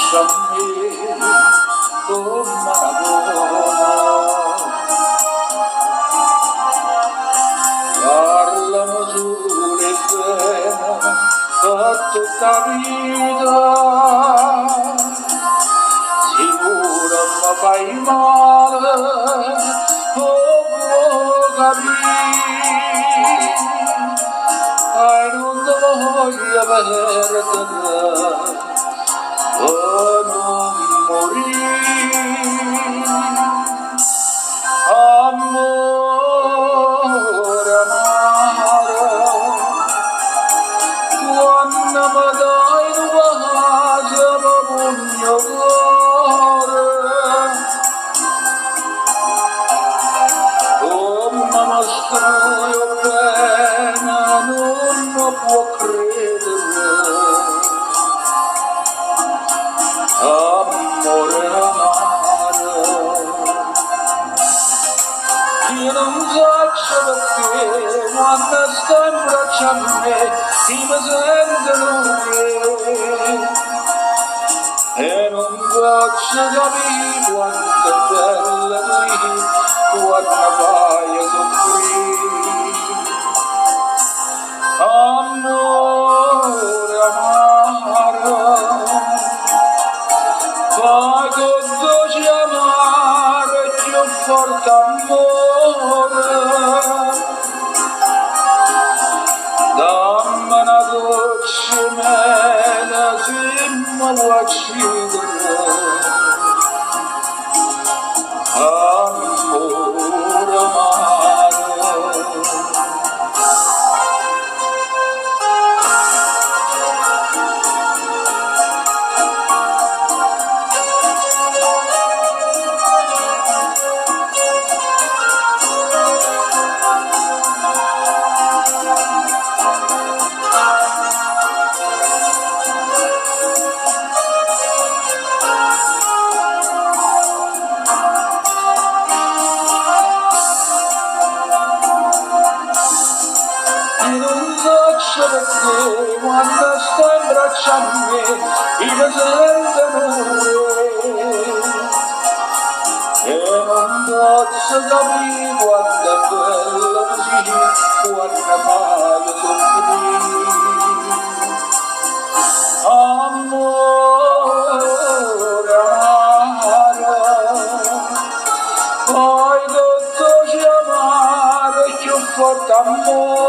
bracciami come Maradona. Parlano sulle pene per tutta vita, sicuro mi fai male, oh capire, e non te voglio perdere, oh non morire, amore amaro, quando mi dai tua casa mi pugno cuore, come mi stroio bene non può credere, amore amaro, io non faccio perché quando sto in braccio a me mi sento un re e non faccio capire quanto è bella qui quando vai a soffrire, amore amaro, fai con voce amare più forte amore, dammi una goccia mela se mi vuoi uccidere, amore amaro. Perché quando sto in braccio a me mi sento un re e non posso capire quando è bello così quando mai soffrire, amore amaro, poi tutto ci amare più forte amore,